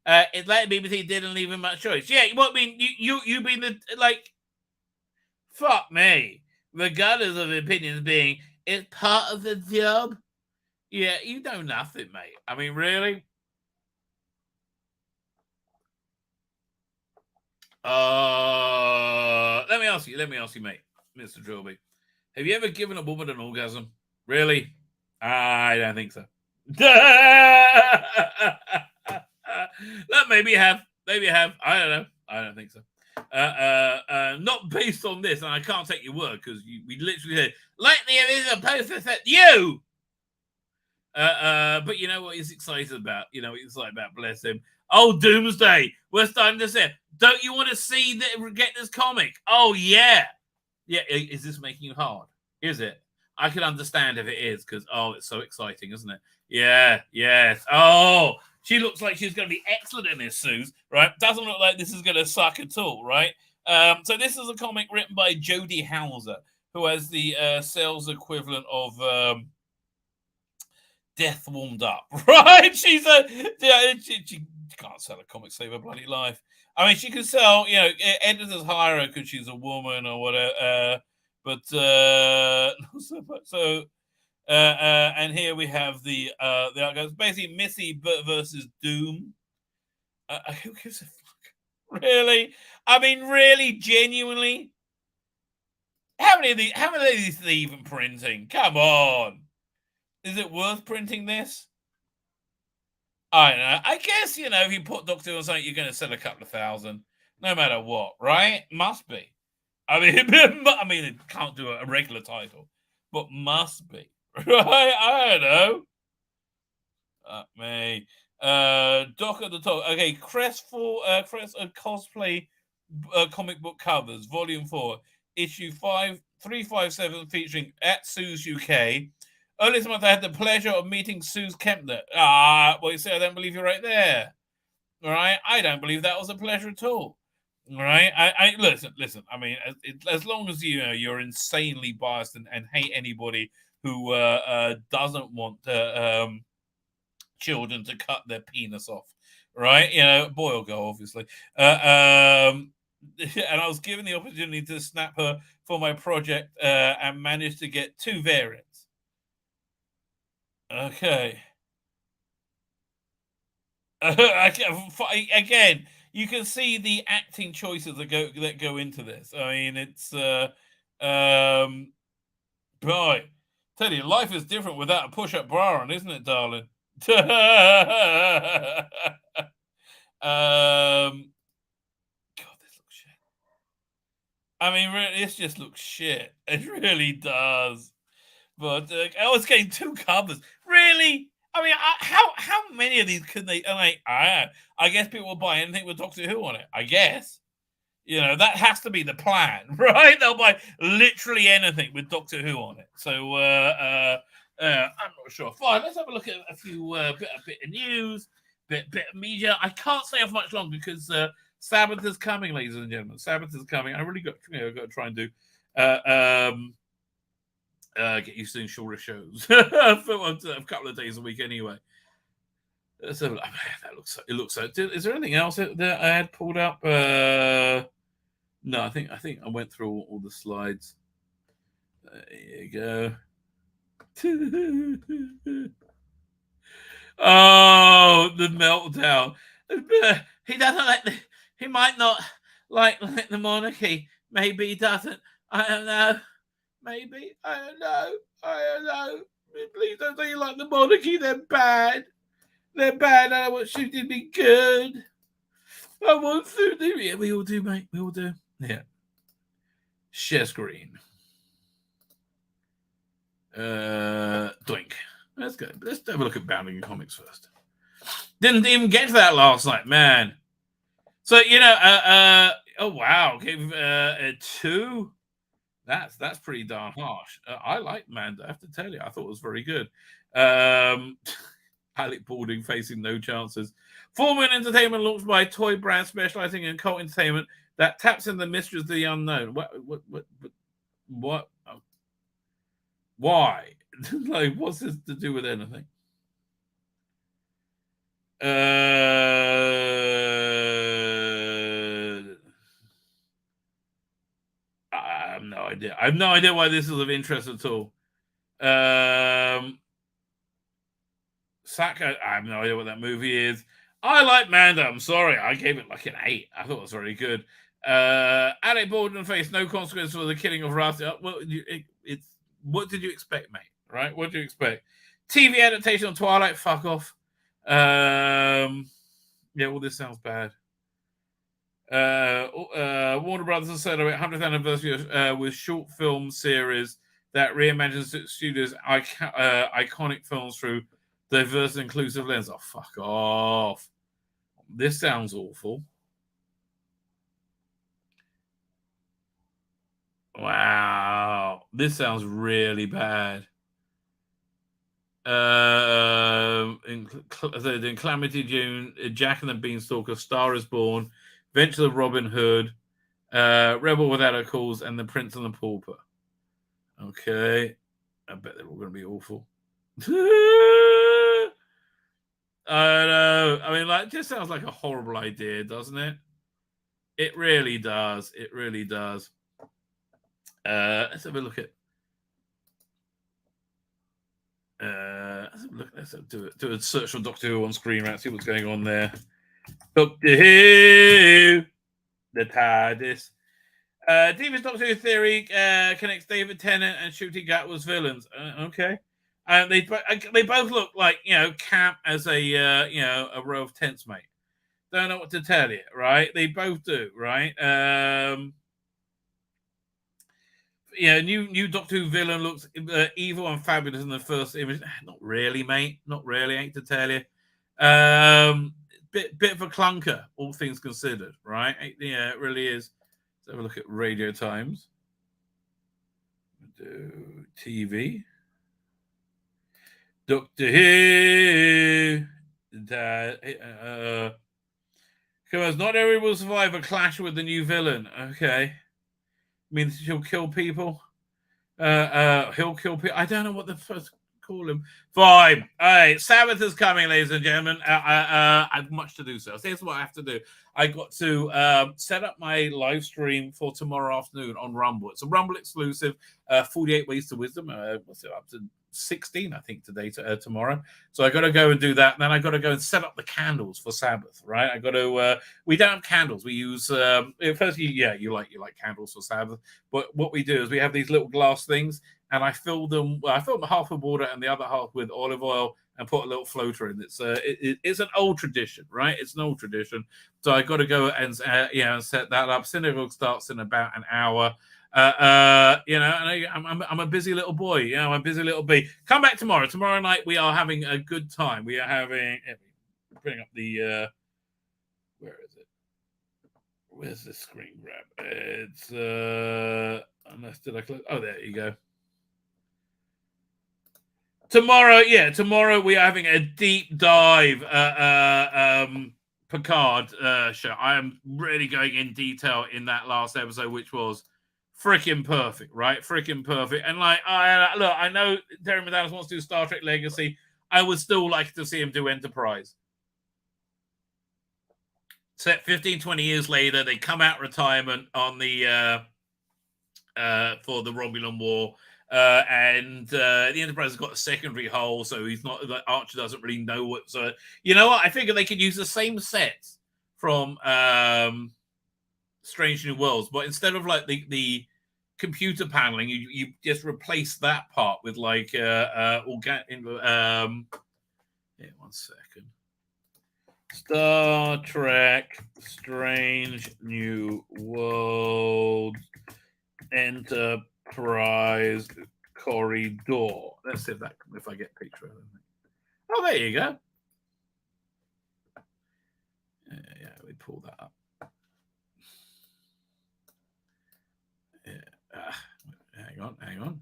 It's like the BBC didn't leave him much choice. Yeah, what I mean, you being the fuck me. Regardless of opinions being, it's part of the job. Yeah, you know nothing, mate. I mean, really? Let me ask you, mate, Mr. Trilby. Have you ever given a woman an orgasm? Really? I don't think so. Look, maybe you have. I don't know. I don't think so. Not based on this, and I can't take your word because we literally said, like the original poster said, you. But you know what he's excited about? You know what he's excited about? Bless him. Oh, Doomsday. We're starting to say, don't you want to see get this comic? Oh, yeah. Yeah, is this making you hard? Is it? I can understand if it is because, it's so exciting, isn't it? Yeah, yes. Oh, she looks like she's going to be excellent in this, Suze, right? Doesn't look like this is going to suck at all, right? So this is a comic written by Jody Hauser, who has the sales equivalent of Death Warmed Up, right? She can't sell a comic, save her bloody life. I mean, she can sell, editors hire her because she's a woman or whatever, but not so much. So, and here we have the outgoes. Basically Missy versus Doom. Who gives a fuck? Really? I mean, really, genuinely? How many of these are they even printing? Come on. Is it worth printing this? I don't know. I guess, if you put Doctor Who on something, you're going to sell a couple of thousand, no matter what, right? Must be. I mean, it can't do a regular title, but must be, right? I don't know. Me. Doc at the top. Okay, Crest cosplay comic book covers, Volume 4, Issue 357, featuring at Sue's UK. Earlier this month, I had the pleasure of meeting Suze Kempner. Well, you say I don't believe you're right there. All right, I don't believe that was a pleasure at all. All right, I listen. I mean, as long as you're insanely biased and hate anybody who doesn't want children to cut their penis off, right? Boy or girl, obviously. And I was given the opportunity to snap her for my project and managed to get 2 variants. Okay. Again, you can see the acting choices that go into this. I mean, it's boy, tell you, life is different without a push-up bra on, isn't it, darling? God, this looks shit. I mean, really, this just looks shit. It really does. But I was getting 2 covers. Really? I mean, how many of these could they? I guess people will buy anything with Doctor Who on it. I guess. That has to be the plan, right? They'll buy literally anything with Doctor Who on it. So I'm not sure. Fine, let's have a look at a few bit of news, bit of media. I can't stay off much longer because Sabbath is coming, ladies and gentlemen. Sabbath is coming. I really got to try and do. Get used to doing shorter shows for a couple of days a week anyway. So it looks so. Is there anything else that I had pulled up? No, I think I went through all the slides. There you go. Oh, the meltdown. He doesn't like he might not like the monarchy. Maybe he doesn't. I don't know. Maybe. I don't know. Please don't say you like the monarchy. They're bad. I don't want you to be good. I want to do. Yeah, we all do, mate. We all do. Yeah. Share screen. Doink. Let's go. Let's have a look at Bounding in Comics first. Didn't even get to that last night, man. So, oh, wow. Gave a 2. That's pretty darn harsh. I like Manda, I have to tell you. I thought it was very good. Alec Baldwin facing no chances. Full-Moon Entertainment launched by a toy brand specializing in cult entertainment that taps into the mysteries of the unknown. What? Why? Like, what's this to do with anything? I have no idea. I have no idea why this is of interest at all. Saka, I have no idea what that movie is. I like Manda. I'm sorry. I gave it like an 8. I thought it was very good. Alec Baldwin faced no consequence for the killing of Rusty. Well, what did you expect, mate? Right? What did you expect? TV adaptation of Twilight? Fuck off. Yeah, well, this sounds bad. Warner Brothers celebrate 100th anniversary with short film series that reimagines studios' iconic films through diverse and inclusive lens. Oh, fuck off. This sounds awful. Wow. This sounds really bad. In Calamity June, Jack and the Beanstalk, A Star is Born, Venture of Robin Hood, Rebel Without a Cause, and The Prince and the Pauper. Okay. I bet they're all going to be awful. I know. I mean, like, it just sounds like a horrible idea, doesn't it? It really does. It really does. Let's have a look at. Let's have a look. Let's do a search on Doctor Who on screen, right? See what's going on there. Doctor Who, the TARDIS. Devious Doctor Who theory connects David Tennant and Ncuti Gatwa's villains. Okay. They both look like, camp as a row of tents, mate. Don't know what to tell you, right? They both do, right? New Doctor Who villain looks evil and fabulous in the first image. Not really, mate. Not really. I hate to tell you. Bit of a clunker, all things considered, right? Yeah, it really is. Let's have a look at Radio Times. Do TV. Doctor Who. Come on, not everyone will survive a clash with the new villain. Okay. Means he'll kill people. He'll kill people. I don't know what the first call him. Fine. All right. Sabbath is coming, ladies and gentlemen. I have much to do, so here's what I have to do. I got to set up my live stream for tomorrow afternoon on Rumble. It's a Rumble exclusive. 48 Ways to Wisdom. What's it up to? 16, I think, today tomorrow. So I got to go and do that. And then I got to go and set up the candles for Sabbath, right? I got to. We don't have candles. We use. Firstly, you like candles for Sabbath. But what we do is we have these little glass things, and I fill them. I fill them half with water and the other half with olive oil, and put a little floater in. It's an old tradition, right? It's an old tradition. So I got to go and set that up. Synagogue starts in about an hour. And I'm a busy little boy. I'm a busy little bee. Come back tomorrow. Tomorrow night we are having a good time. We are having. Bring up the. Where is it? Where's the screen grab? It's unless did I click? Oh, there you go. Tomorrow we are having a deep dive Picard show. I am really going in detail in that last episode, which was freaking perfect, right? Freaking perfect. And I know Terry McDaniels wants to do Star Trek Legacy. I would still like to see him do Enterprise. Set 15, 20 years later, they come out retirement on the for the Romulan War. And the Enterprise has got a secondary hull, so he's not. Like, Archer doesn't really know what's. You know what? I figure they could use the same sets from Strange New Worlds, but instead of like the computer paneling, you just replace that part with like organic. Yeah, 1 second. Star Trek Strange New World Enterprise corridor. Let's see if I get a picture of it. Oh, there you go. Yeah, we pull that up. Yeah. Hang on.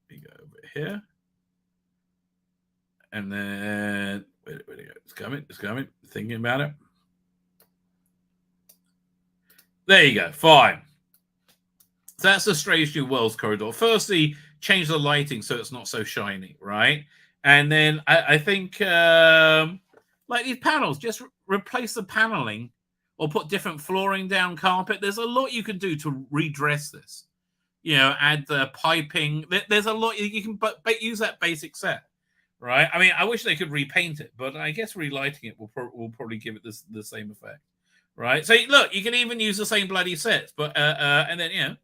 We go over here. And then where to go? It's coming. Thinking about it. There you go. Fine. So that's the Strange New Worlds corridor. Firstly, change the lighting so it's not so shiny, right? And then I think like these panels, just replace the paneling or put different flooring down, carpet. There's a lot you can do to redress this. Add the piping. There's a lot you can but use that basic set, right? I mean, I wish they could repaint it, but I guess relighting it will probably give it the same effect, right? So look, you can even use the same bloody sets, but and then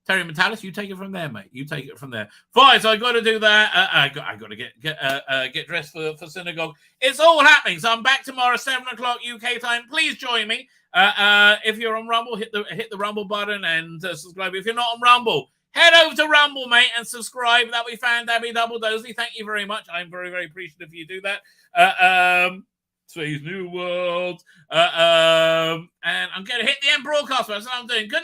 Terry Metalis, you take it from there, mate. You take it from there. Fine, so I got to do that. I got to get dressed for synagogue. It's all happening. So I'm back tomorrow, 7 o'clock UK time. Please join me. If you're on Rumble, hit the Rumble button and subscribe. If you're not on Rumble, head over to Rumble, mate, and subscribe. That'll be fan-dabby double dozy. Thank you very much. I'm very, very appreciative if you do that. Tzvi's New World. And I'm going to hit the end broadcast. That's what I'm doing. Good